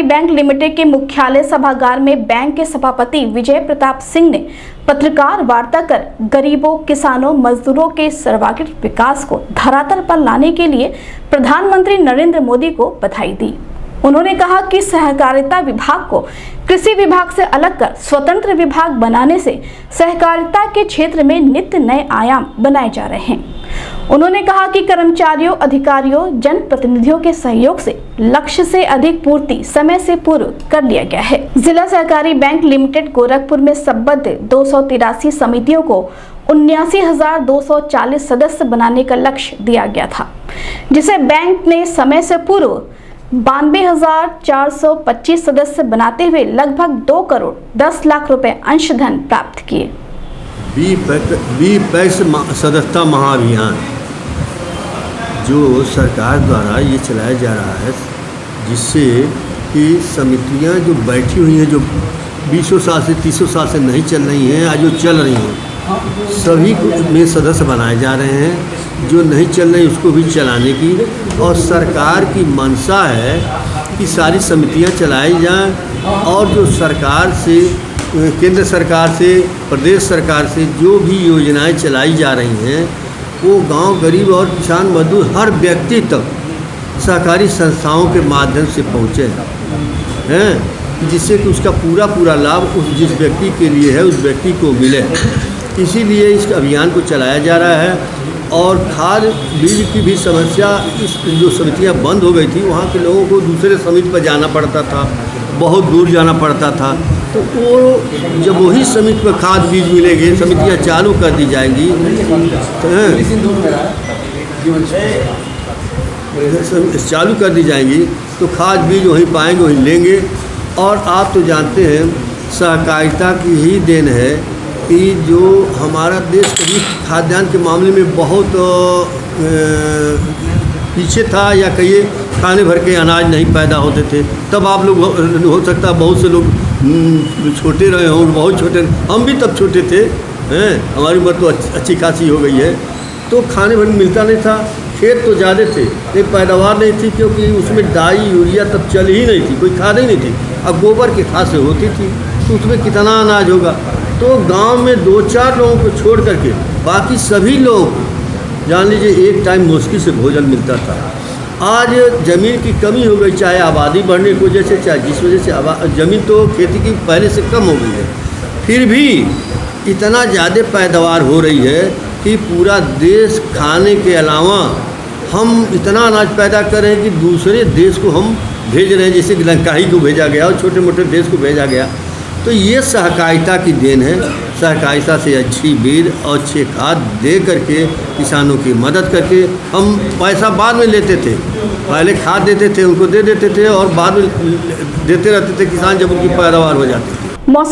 Bank limited के मुख्यालय सभागार में बैंक के सभापति विजय प्रताप सिंह ने पत्रकार वार्ता कर गरीबों, किसानों, मजदूरों के सर्वांगीण विकास को धरातल पर लाने के लिए प्रधानमंत्री नरेंद्र मोदी को बधाई दी। उन्होंने कहा कि सहकारिता विभाग को कृषि विभाग से अलग कर स्वतंत्र विभाग बनाने से सहकारिता के क्षेत्र में नित्य नए आयाम बनाए जा रहे हैं। उन्होंने कहा कि कर्मचारियों, अधिकारियों, जनप्रतिनिधियों के सहयोग से लक्ष्य से अधिक पूर्ति समय से पूर्व कर लिया गया है। जिला सहकारी बैंक लिमिटेड गोरखपुर में संबद्ध 283 समितियों को 79,240 सदस्य बनाने का लक्ष्य दिया गया था, जिसे बैंक ने समय से पूर्व 92,425 सदस्य बनाते हुए लगभग 2 करोड़ 10 लाख रुपए अंशधन प्राप्त किए। बी-पैक्स सदस्यता महाअभियान जो सरकार द्वारा ये चलाया जा रहा है, जिससे कि समितियां जो बैठी हुई हैं, जो 20 साल से 30 साल से नहीं चल रही हैं, आज जो चल रही हैं, सभी में सदस्य बनाए जा रहे हैं। जो नहीं चल रही उसको भी चलाने की, और सरकार की मंशा है कि सारी समितियां चलाई जाएं, और जो सरकार से, केंद्र सरकार से, प्रदेश सरकार से जो भी योजनाएं चलाई जा रही हैं, वो गांव, गरीब और किसान, मजदूर, हर व्यक्ति तक सहकारी संस्थाओं के माध्यम से पहुँचे हैं, जिससे कि उसका पूरा लाभ उस जिस व्यक्ति के लिए है उस व्यक्ति को मिले। इसीलिए इस अभियान को चलाया जा रहा है। और खाद बीज की भी समस्या, इस जो समितियां बंद हो गई थी, वहाँ के लोगों को दूसरे समिति पर जाना पड़ता था, बहुत दूर जाना पड़ता था। तो वो जब वही समिति पर खाद बीज मिलेंगे, समितियां चालू कर दी जाएंगी, चालू कर दी जाएंगी, तो खाद बीज वहीं पाएंगे, वहीं लेंगे। और आप तो जानते हैं सहकारिता की ही देन है कि जो हमारा देश कभी खाद्यान्न के मामले में बहुत पीछे था, या कहिए खाने भर के अनाज नहीं पैदा होते थे। तब आप लोग, हो सकता है बहुत से लोग छोटे रहे हों, बहुत छोटे, हम भी तब छोटे थे, हमारी उम्र तो अच्छी खासी हो गई है। तो खाने भर मिलता नहीं था, खेत तो ज़्यादा थे लेकिन पैदावार नहीं थी, क्योंकि उसमें डाई, यूरिया तब चल ही नहीं थी, कोई खाद ही नहीं थी। अब गोबर की खाद से होती थी, तो उसमें कितना अनाज होगा। तो गांव में 2-4 लोगों को छोड़ करके बाकी सभी लोग, जान लीजिए, एक टाइम मुश्किल से भोजन मिलता था। आज ज़मीन की कमी हो गई, चाहे आबादी बढ़ने की वजह से, चाहे जिस वजह से ज़मीन तो खेती की पहले से कम हो गई है, फिर भी इतना ज़्यादा पैदावार हो रही है कि पूरा देश खाने के अलावा हम इतना अनाज पैदा कर रहे हैं कि दूसरे देश को हम भेज रहे हैं, जैसे लंकाई को भेजा गया और छोटे मोटे देश को भेजा गया। तो ये सहकारिता की देन है। सहकारिता से अच्छी बीज और अच्छे खाद दे करके किसानों की मदद करके, हम पैसा बाद में लेते थे, पहले खाद देते थे, उनको दे देते थे, और बाद में देते रहते थे किसान जब उनकी पैदावार हो जाती थी। मौसम